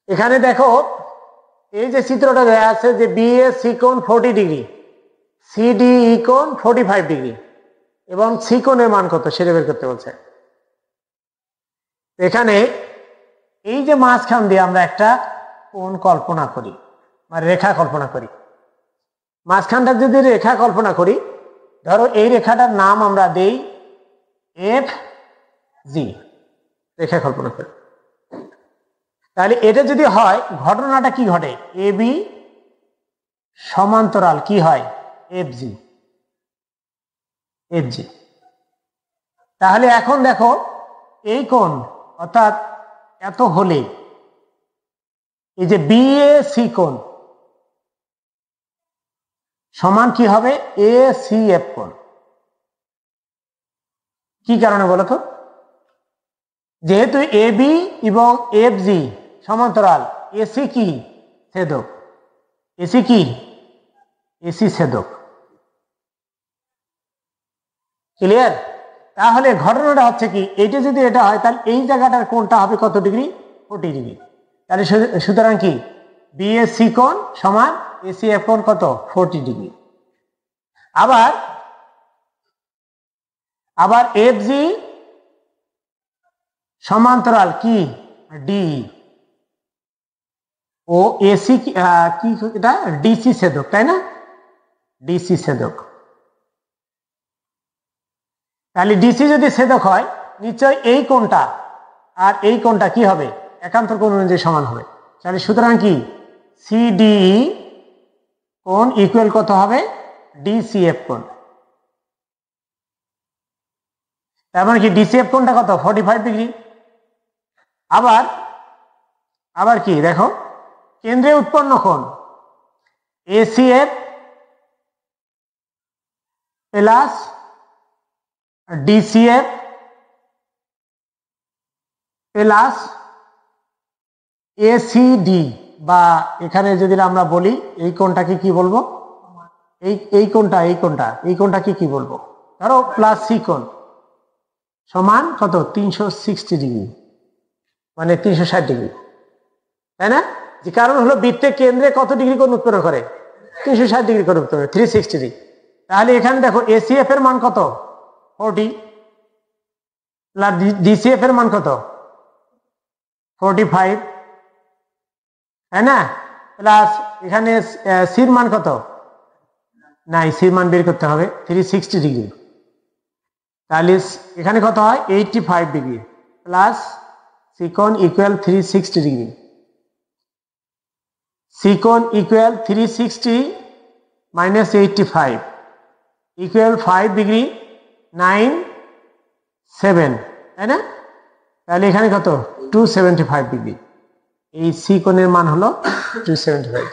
এখানে দেখো এই যে চিত্রটা দেয়া আছে যে বিএসি কোণ 40 ডিগ্রি, সিডিই কোণ 45 ডিগ্রি এবং সি কোণের মান কত সেটা বের করতে বলছে। এখানে এই যে মাঝখান দিয়ে আমরা একটা কোণ কল্পনা করি, মানে রেখা কল্পনা করি। মাঝখানটা যদি রেখা কল্পনা করি, ধরো এই রেখাটার নাম আমরা দেই এফ জি, রেখা কল্পনা করি। তাহলে এটা যদি হয়, ঘটনাটা কি ঘটে? এ বি সমান্তরাল কি হয়? F G, F G. তাহলে এখন দেখো এই কোণ অর্থাৎ এত হলে এই যে বিএসি কোণ সমান কি হবে? এ সি এফ কোণ। কি কারণে বলো তো? যেহেতু এ বি এবং এফ জি সমান্তরাল, এসি কি? ছেদক। এসি কি? এসি ছেদক। ক্লিয়ার? তাহলে ঘটনাটা হচ্ছে কি, এইটা যদি এটা হয় তাহলে এই জায়গাটার কোণটা হবে কত ডিগ্রি? 40 ডিগ্রি। তাহলে সুতরাং কি বিএসি কোণ সমান এসি এফ কোণ কত? 40 ডিগ্রি। আবার এফ জি সমান্তরাল কি? ডি ও এসি কি এটা? ডিসি ছেদক, তাই না? ডিসি ছেদক। তাহলে ডিসি যদি ছেদক হয়, নিশ্চয় এই কোণটা আর এই কোণটা কি হবে? একান্তর কোণ অনুযায়ী সমান হবে। তাহলে সুতরাং কি সিডিই কোণ ইকুয়াল কত হবে? ডিসিএফ কোণ। তার মানে কি ডিসিএফ কোণটা কত? 45 ডিগ্রি। আবার কি দেখো, কেন্দ্রে উৎপন্ন কোণ ACF plus DCF plus ACD, বা এখানে যদি আমরা বলি এই কোণটাকে কি বলবো? এই কোণটাকে কি বলবো? ধরো প্লাস সি কোণ সমান কত? 360 ডিগ্রি, মানে 360 ডিগ্রি, তাই না? যে কারণ হলো বৃত্তের কেন্দ্রে কত ডিগ্রি কোণ উৎপন্ন করে? 360 ডিগ্রি কোণ উৎপন্ন করে, 360 ডিগ্রি। তাহলে এখানে দেখো এসিএফ এর মান কত? 40, প্লাস ডিসিএফ এর মান কত? 45, তাই না? প্লাস এখানে সির মান কত? নাই, সির মান বের করতে হবে 360 ডিগ্রি। তাহলে এখানে কত হয়? 85 ডিগ্রি প্লাস সি কোণ ইকুয়াল 360 ডিগ্রি। সি কোণ ইকুয়াল 360 মাইনাস 85 ইকুয়াল 5 ডিগ্রি 9 7, তাই না? তাহলে এখানে কত? 275 ডিগ্রি। এই সি কোণের মান হলো 275।